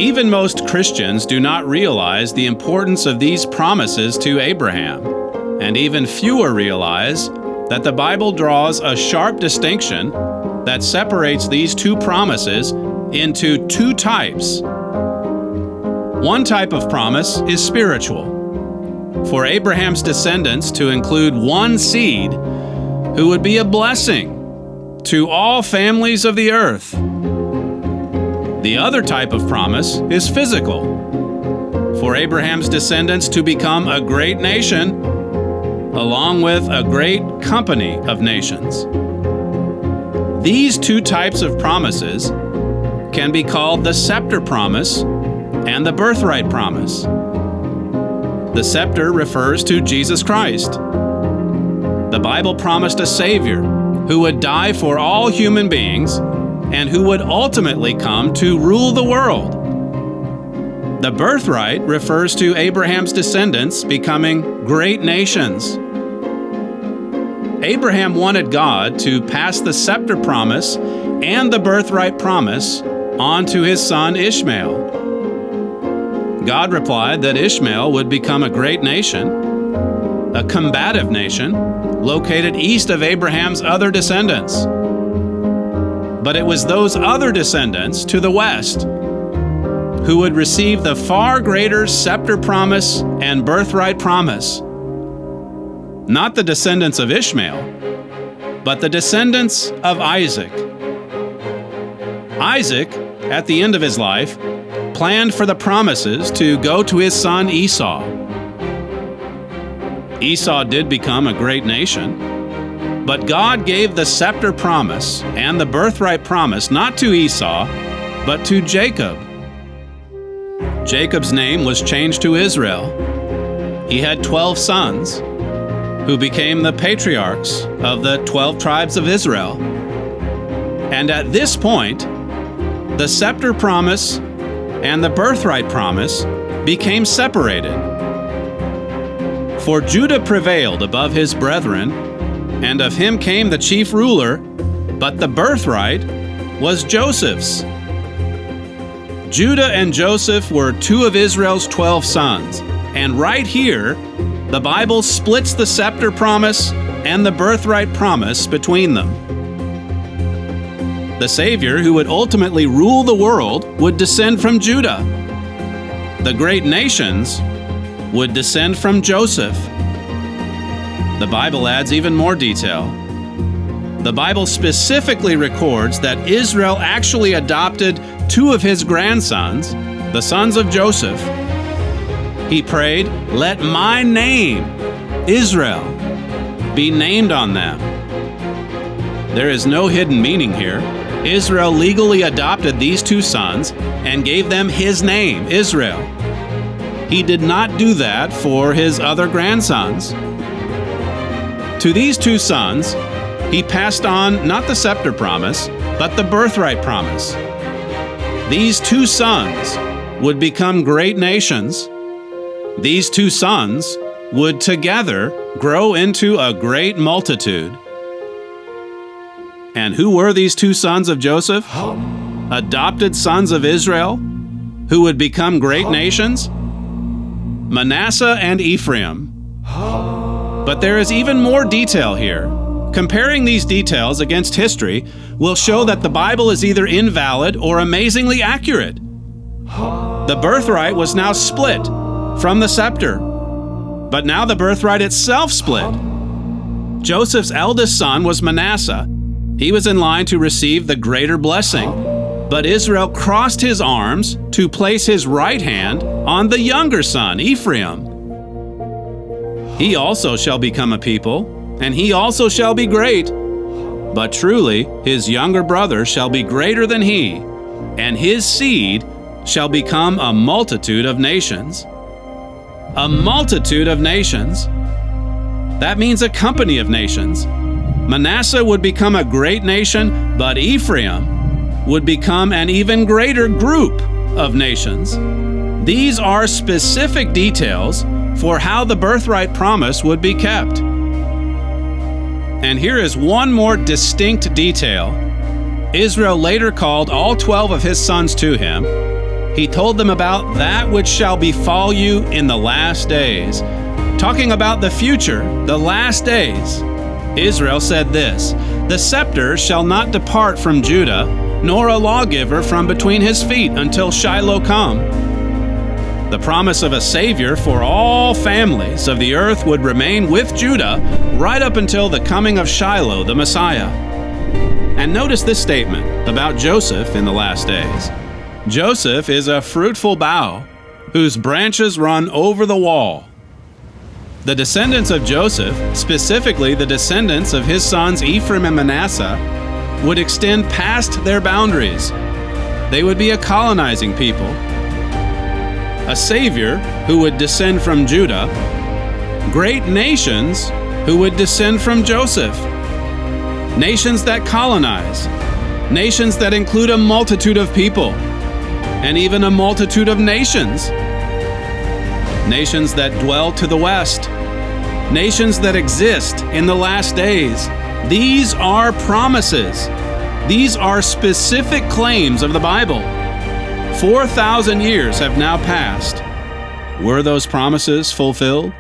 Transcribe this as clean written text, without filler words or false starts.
Even most Christians do not realize the importance of these promises to Abraham, and even fewer realize that the Bible draws a sharp distinction that separates these two promises into two types. One type of promise is spiritual, for Abraham's descendants to include one seed who would be a blessing to all families of the earth. The other type of promise is physical, for Abraham's descendants to become a great nation, along with a great company of nations. These two types of promises can be called the scepter promise and the birthright promise. The scepter refers to Jesus Christ. The Bible promised a Savior who would die for all human beings and who would ultimately come to rule the world. The birthright refers to Abraham's descendants becoming great nations. Abraham wanted God to pass the scepter promise and the birthright promise on to his son Ishmael. God replied that Ishmael would become a great nation, a combative nation, located east of Abraham's other descendants. But it was those other descendants to the west who would receive the far greater scepter promise and birthright promise. Not the descendants of Ishmael, but the descendants of Isaac. Isaac, at the end of his life, planned for the promises to go to his son Esau. Esau did become a great nation, but God gave the scepter promise and the birthright promise not to Esau, but to Jacob. Jacob's name was changed to Israel. He had 12 sons, who became the patriarchs of the 12 tribes of Israel. And at this point, the scepter promise and the birthright promise became separated. For Judah prevailed above his brethren, and of him came the chief ruler, but the birthright was Joseph's. Judah and Joseph were two of Israel's 12 sons, and right here, the Bible splits the scepter promise and the birthright promise between them. The Savior who would ultimately rule the world would descend from Judah. The great nations would descend from Joseph. The Bible adds even more detail. The Bible specifically records that Israel actually adopted two of his grandsons, the sons of Joseph. He prayed, "Let my name, Israel, be named on them." There is no hidden meaning here. Israel legally adopted these two sons and gave them his name, Israel. He did not do that for his other grandsons. To these two sons, he passed on not the scepter promise, but the birthright promise. These two sons would become great nations. These two sons would together grow into a great multitude. And who were these two sons of Joseph? Adopted sons of Israel, who would become great nations? Manasseh and Ephraim. But there is even more detail here. Comparing these details against history will show that the Bible is either invalid or amazingly accurate. The birthright was now split from the scepter, but now the birthright itself split. Joseph's eldest son was Manasseh. He was in line to receive the greater blessing, but Israel crossed his arms to place his right hand on the younger son, Ephraim. He also shall become a people, and he also shall be great. But truly, his younger brother shall be greater than he, and his seed shall become a multitude of nations. A multitude of nations. That means a company of nations. Manasseh would become a great nation, but Ephraim would become an even greater group of nations. These are specific details for how the birthright promise would be kept. And here is one more distinct detail. Israel later called all 12 of his sons to him, He told them about that which shall befall you in the last days. Talking about the future, the last days, Israel said this, "The scepter shall not depart from Judah, nor a lawgiver from between his feet until Shiloh come." The promise of a Savior for all families of the earth would remain with Judah right up until the coming of Shiloh, the Messiah. And notice this statement about Joseph in the last days. Joseph is a fruitful bough whose branches run over the wall. The descendants of Joseph, specifically the descendants of his sons Ephraim and Manasseh, would extend past their boundaries. They would be a colonizing people. A Savior who would descend from Judah, great nations who would descend from Joseph, nations that colonize, nations that include a multitude of people, and even a multitude of nations, nations that dwell to the west, nations that exist in the last days. These are promises. These are specific claims of the Bible. 4,000 years have now passed. Were those promises fulfilled?